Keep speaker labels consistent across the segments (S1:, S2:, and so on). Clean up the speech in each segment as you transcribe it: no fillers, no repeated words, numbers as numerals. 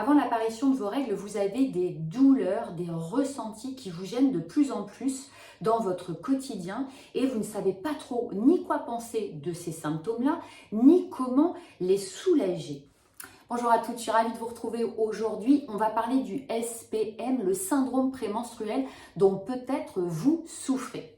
S1: Avant l'apparition de vos règles, vous avez des douleurs, des ressentis qui vous gênent de plus en plus dans votre quotidien et vous ne savez pas trop ni quoi penser de ces symptômes-là, ni comment les soulager. Bonjour à toutes, je suis ravie de vous retrouver aujourd'hui. On va parler du SPM, le syndrome prémenstruel dont peut-être vous souffrez.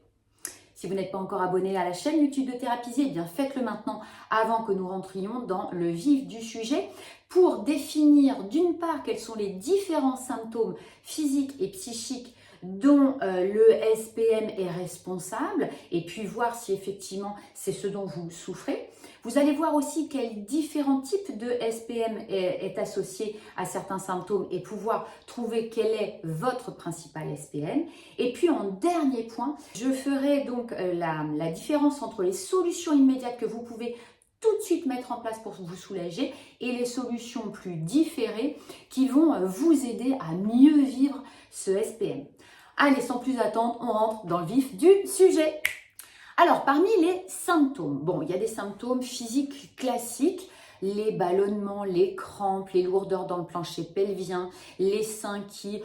S1: Si vous n'êtes pas encore abonné à la chaîne YouTube de Thérapisier, eh bien faites-le maintenant avant que nous rentrions dans le vif du sujet pour définir d'une part quels sont les différents symptômes physiques et psychiques dont le SPM est responsable et puis voir si effectivement c'est ce dont vous souffrez. Vous allez voir aussi quels différents types de SPM est associé à certains symptômes et pouvoir trouver quel est votre principal SPM. Et puis en dernier point, je ferai donc la différence entre les solutions immédiates que vous pouvez tout de suite mettre en place pour vous soulager et les solutions plus différées qui vont vous aider à mieux vivre ce SPM. Allez, sans plus attendre, on rentre dans le vif du sujet. Alors, parmi les symptômes, bon, il y a des symptômes physiques classiques, les ballonnements, les crampes, les lourdeurs dans le plancher pelvien, les seins qui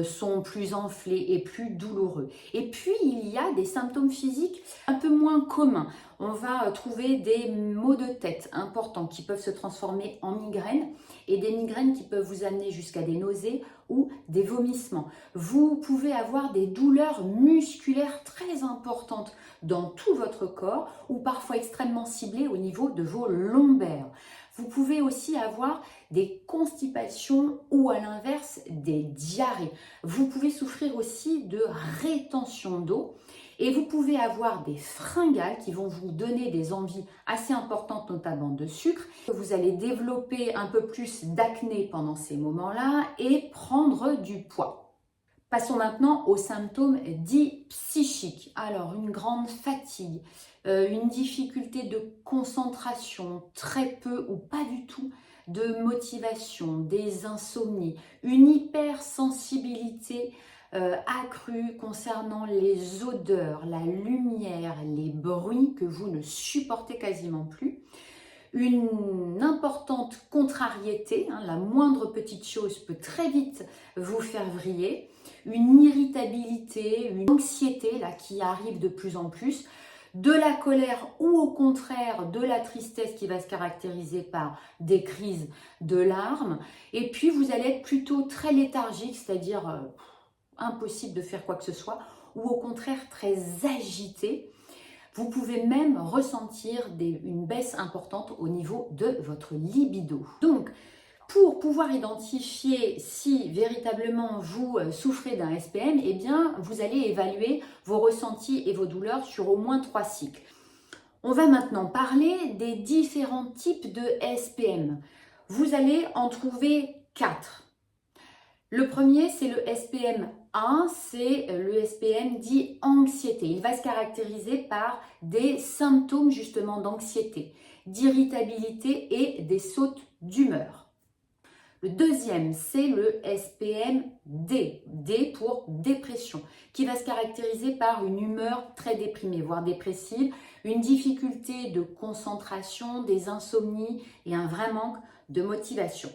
S1: sont plus enflés et plus douloureux. Et puis, il y a des symptômes physiques un peu moins communs. On va trouver des maux de tête importants qui peuvent se transformer en migraines et des migraines qui peuvent vous amener jusqu'à des nausées ou des vomissements. Vous pouvez avoir des douleurs musculaires très importantes dans tout votre corps ou parfois extrêmement ciblées au niveau de vos lombaires. Vous pouvez aussi avoir des constipations ou à l'inverse des diarrhées. Vous pouvez souffrir aussi de rétention d'eau et vous pouvez avoir des fringales qui vont vous donner des envies assez importantes, notamment de sucre. Vous allez développer un peu plus d'acné pendant ces moments-là et prendre du poids. Passons maintenant aux symptômes dits psychiques. Alors, une grande fatigue, une difficulté de concentration, très peu ou pas du tout de motivation, des insomnies, une hypersensibilité accrue concernant les odeurs, la lumière, les bruits que vous ne supportez quasiment plus. Une importante contrariété, la moindre petite chose peut très vite vous faire vriller, une irritabilité, une anxiété là, qui arrive de plus en plus, de la colère ou au contraire de la tristesse qui va se caractériser par des crises de larmes, et puis vous allez être plutôt très léthargique, c'est-à-dire impossible de faire quoi que ce soit, ou au contraire très agité. Vous pouvez même ressentir une baisse importante au niveau de votre libido. Donc, pour pouvoir identifier si véritablement vous souffrez d'un SPM, eh bien, vous allez évaluer vos ressentis et vos douleurs sur au moins 3 cycles. On va maintenant parler des différents types de SPM. Vous allez en trouver 4. Le premier, c'est le SPM 1, c'est le SPM dit anxiété. Il va se caractériser par des symptômes justement d'anxiété, d'irritabilité et des sautes d'humeur. Le deuxième, c'est le SPM D, D pour dépression, qui va se caractériser par une humeur très déprimée, voire dépressive, une difficulté de concentration, des insomnies et un vrai manque de motivation.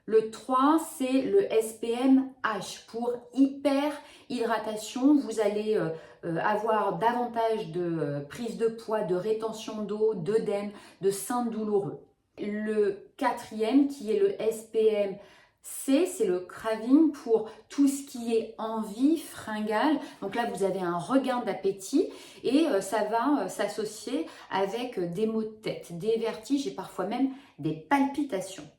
S1: Le 3, c'est le SPM H pour hyperhydratation. Vous allez avoir davantage de prise de poids, de rétention d'eau, d'œdème, de seins douloureux. Le 4e, qui est le SPM C, c'est le craving pour tout ce qui est envie, fringale. Donc là, vous avez un regain d'appétit et ça va s'associer avec des maux de tête, des vertiges et parfois même des palpitations.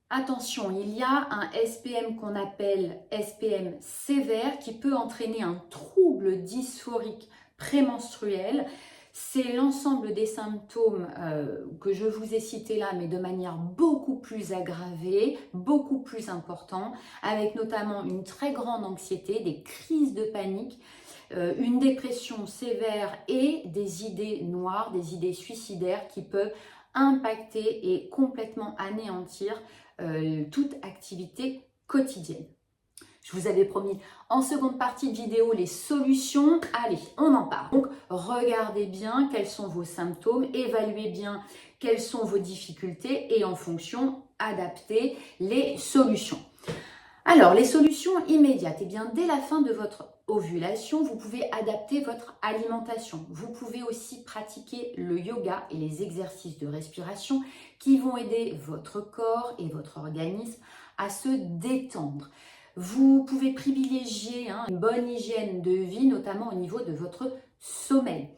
S1: Attention, il y a un SPM qu'on appelle SPM sévère qui peut entraîner un trouble dysphorique prémenstruel. C'est l'ensemble des symptômes que je vous ai cités là, mais de manière beaucoup plus aggravée, beaucoup plus importante, avec notamment une très grande anxiété, des crises de panique, une dépression sévère et des idées noires, des idées suicidaires qui peuvent impacter et complètement anéantir toute activité quotidienne. Je vous avais promis en seconde partie de vidéo les solutions. Allez, on en parle. Donc, regardez bien quels sont vos symptômes, évaluez bien quelles sont vos difficultés et en fonction, adaptez les solutions. Alors, les solutions immédiates, eh bien, dès la fin de votre ovulation, vous pouvez adapter votre alimentation. Vous pouvez aussi pratiquer le yoga et les exercices de respiration qui vont aider votre corps et votre organisme à se détendre. Vous pouvez privilégier une bonne hygiène de vie, notamment au niveau de votre sommeil.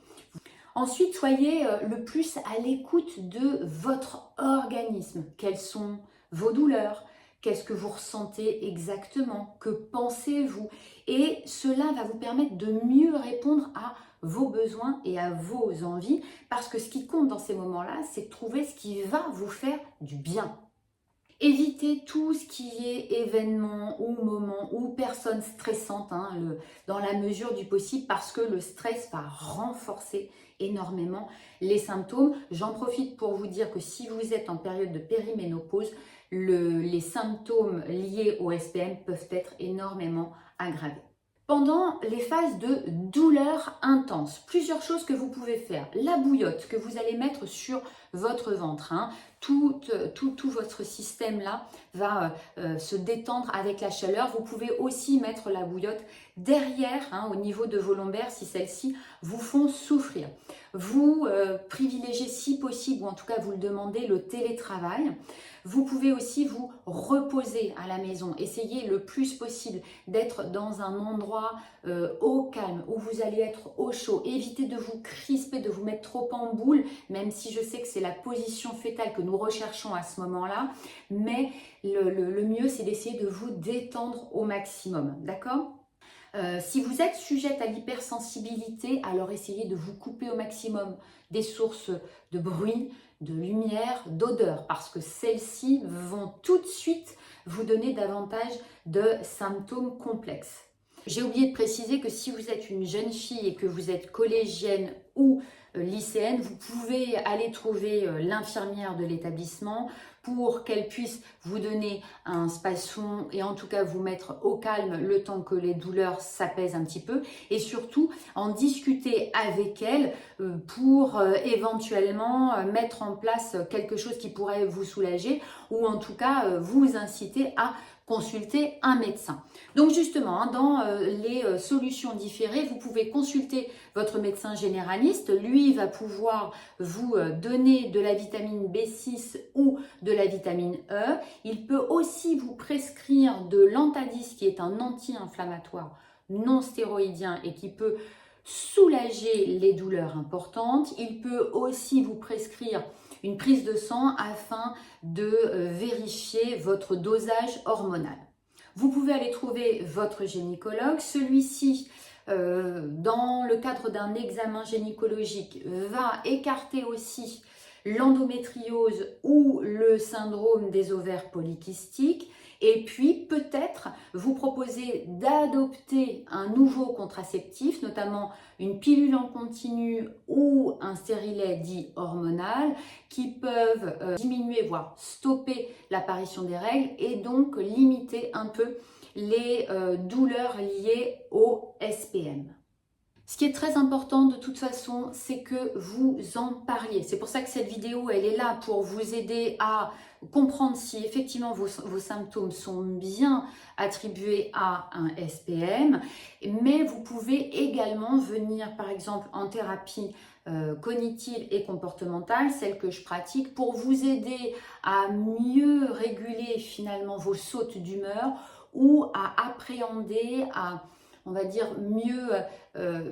S1: Ensuite, soyez le plus à l'écoute de votre organisme. Quelles sont vos douleurs? Qu'est-ce que vous ressentez exactement? Que pensez-vous? Et cela va vous permettre de mieux répondre à vos besoins et à vos envies, parce que ce qui compte dans ces moments-là, c'est de trouver ce qui va vous faire du bien. Évitez tout ce qui est événement ou moment ou personne stressante dans la mesure du possible, parce que le stress va renforcer énormément les symptômes. J'en profite pour vous dire que si vous êtes en période de périménopause, les symptômes liés au SPM peuvent être énormément aggravés. Pendant les phases de douleur intense, plusieurs choses que vous pouvez faire. La bouillotte que vous allez mettre sur votre ventre, tout votre système là va se détendre avec la chaleur. Vous pouvez aussi mettre la bouillotte derrière, au niveau de vos lombaires, si celles-ci vous font souffrir. Vous privilégiez si possible, ou en tout cas vous le demandez, le télétravail. Vous pouvez aussi vous reposer à la maison. Essayez le plus possible d'être dans un endroit au calme, où vous allez être au chaud. Évitez de vous crisper, de vous mettre trop en boule, même si je sais que c'est la position fétale que nous recherchons à ce moment-là. Mais le mieux, c'est d'essayer de vous détendre au maximum. D'accord ? Si vous êtes sujette à l'hypersensibilité, alors essayez de vous couper au maximum des sources de bruit, de lumière, d'odeur, parce que celles-ci vont tout de suite vous donner davantage de symptômes complexes. J'ai oublié de préciser que si vous êtes une jeune fille et que vous êtes collégienne ou lycéenne, vous pouvez aller trouver l'infirmière de l'établissement pour qu'elle puisse vous donner un spasson et en tout cas vous mettre au calme le temps que les douleurs s'apaisent un petit peu, et surtout en discuter avec elle pour éventuellement mettre en place quelque chose qui pourrait vous soulager, ou en tout cas vous inciter à consulter un médecin. Donc justement, dans les solutions différées, vous pouvez consulter votre médecin généraliste. Lui va pouvoir vous donner de la vitamine B6 ou de la vitamine E. Il peut aussi vous prescrire de l'Antadis, qui est un anti-inflammatoire non stéroïdien et qui peut soulager les douleurs importantes. Il peut aussi vous prescrire une prise de sang afin de vérifier votre dosage hormonal. Vous pouvez aller trouver votre gynécologue. Celui-ci, dans le cadre d'un examen gynécologique, va écarter aussi l'endométriose ou le syndrome des ovaires polykystiques. Et puis peut-être vous proposer d'adopter un nouveau contraceptif, notamment une pilule en continu ou un stérilet dit hormonal, qui peuvent diminuer, voire stopper l'apparition des règles et donc limiter un peu les douleurs liées au SPM. Ce qui est très important de toute façon, c'est que vous en parliez. C'est pour ça que cette vidéo, elle est là pour vous aider à comprendre si effectivement vos symptômes sont bien attribués à un SPM. Mais vous pouvez également venir par exemple en thérapie cognitive et comportementale, celle que je pratique, pour vous aider à mieux réguler finalement vos sautes d'humeur ou à appréhender, on va dire, mieux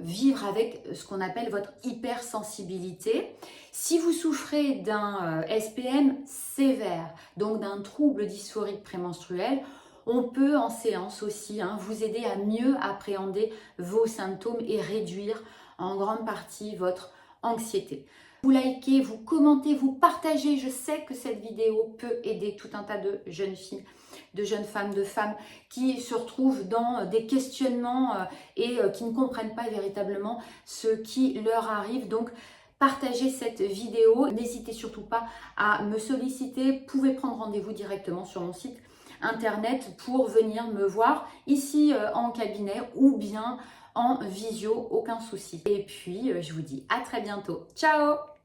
S1: vivre avec ce qu'on appelle votre hypersensibilité. Si vous souffrez d'un SPM sévère, donc d'un trouble dysphorique prémenstruel, on peut en séance aussi vous aider à mieux appréhender vos symptômes et réduire en grande partie votre anxiété. Vous likez, vous commentez, vous partagez. Je sais que cette vidéo peut aider tout un tas de jeunes filles, de jeunes femmes, de femmes qui se retrouvent dans des questionnements et qui ne comprennent pas véritablement ce qui leur arrive. Donc, partagez cette vidéo. N'hésitez surtout pas à me solliciter. Vous pouvez prendre rendez-vous directement sur mon site internet pour venir me voir ici en cabinet ou bien en visio, aucun souci. Et puis, je vous dis à très bientôt. Ciao!